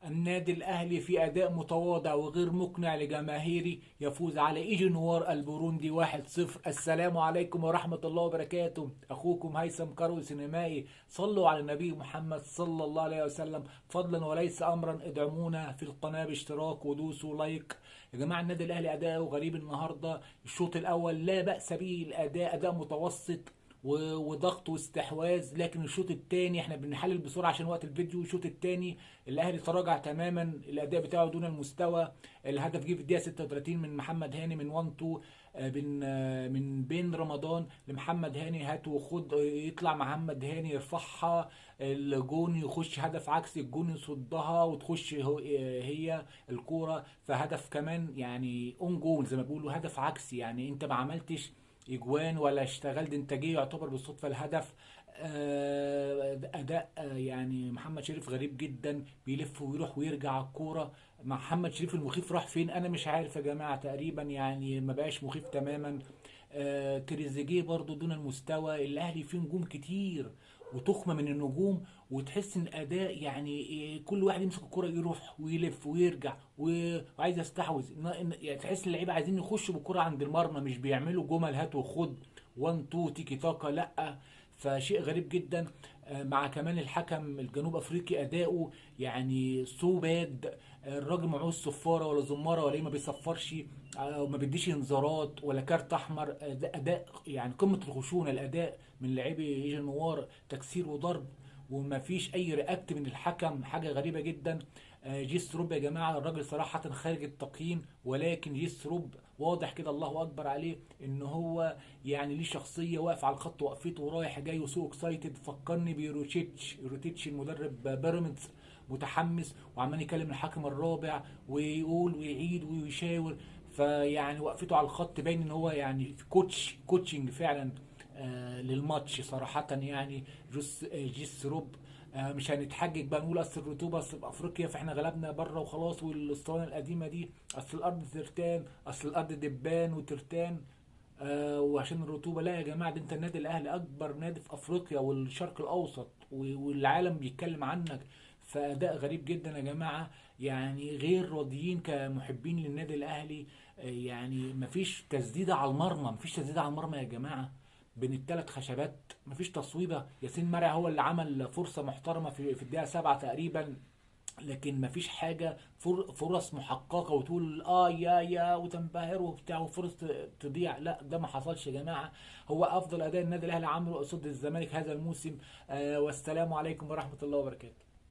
النادي الأهلي في أداء متواضع وغير مقنع لجماهيري يفوز على إيجي نوار البوروندي 1-0. السلام عليكم ورحمة الله وبركاته. أخوكم هيثم كروي سينمائي. صلوا على النبي محمد صلى الله عليه وسلم، فضلا وليس أمرا. ادعمونا في القناة باشتراك ودوسوا لايك. يا جماعة النادي الأهلي أداؤه غريب النهاردة. الشوط الأول لا بأس به، الأداء أداء متوسط وضغط واستحواذ، لكن الشوط الثاني احنا بنحلل بسرعه عشان وقت الفيديو. الشوط الثاني الاهلي تراجع تماما، الاداء بتاعه دون المستوى. الهدف جه في الدقيقه 36 من محمد هاني من 1 2، من بين رمضان لمحمد هاني، هات وخد، يطلع محمد هاني يرفعها الجون، يخش هدف عكسي، الجون يصدها وتخش هي الكوره. فهدف كمان يعني اون جول زي ما بيقولوا، هدف عكسي، يعني انت ما عملتش اجوان ولا اشتغلت انتاجيه، يعتبر بالصدفه الهدف. اداء يعني محمد شريف غريب جدا، بيلف ويروح ويرجع على الكوره. محمد شريف المخيف راح فين؟ انا مش عارف يا جماعه، تقريبا يعني ما بقاش مخيف تماما. تريزيجيه برضو دون المستوى. الاهلي فيه نجوم كتير وتخمه من النجوم، وتحس ان اداء يعني كل واحد يمسك الكرة يروح ويلف ويرجع وعايز يستحوذ. يعني تحس اللعيبه عايزين يخشوا بالكرة عند المرمى، مش بيعملوا جمل هات وخد 1 2 تيكي تاكا، لا. فشيء غريب جدا. مع كمان الحكم الجنوب افريقي اداؤه يعني سو باد. الراجل معهوش صفاره ولا زماره ولا ايه، ما بيصفرش وما بيديش انذارات ولا كارت احمر. اداء يعني قمه الخشونه، الاداء من لاعبي ايجي نوار، تكسير وضرب، وما فيش اي رياكت من الحكم، حاجه غريبه جدا. جيس روب يا جماعه الراجل صراحه خارج التقييم، ولكن جيس روب واضح كده الله اكبر عليه ان هو يعني ليه شخصيه، واقف على الخط وقفته ورايح جاي وسو اكسايتد. فكرني بيروتيتش المدرب بيراميدز، متحمس وعمال يكلم الحكم الرابع ويقول ويعيد ويشاور. فيعني وقفته على الخط باين ان هو يعني في كوتشنج فعلا للماتش صراحة. يعني جيس روب مش هنتحجج بقى نقول اصل الرطوبة اصل في افريقيا فاحنا غلبنا بره وخلاص، والاسطوانة القديمة دي اصل الارض ترتان، اصل الارض دبان وترتان وعشان الرطوبة. لا يا جماعة، ده انت النادي الاهلي اكبر نادي في افريقيا والشرق الاوسط والعالم بيتكلم عنك. فاداء غريب جدا يا جماعة، يعني غير راضيين كمحبين للنادي الاهلي. يعني مفيش تسديدة على المرمى، مفيش تسديدة على المرمى يا جماعة. بين الثلاث خشبات مفيش تصويبه. ياسين مرعي هو اللي عمل فرصه محترمه في الدقيقه 7 تقريبا، لكن مفيش حاجه فرص محققه وتقول يا وتنبهر وبتاع وفرص تضيع. لا، ده ما حصلش يا جماعه. هو افضل اداء النادي الاهلي عمله قصاد الزمالك هذا الموسم. والسلام عليكم ورحمه الله وبركاته.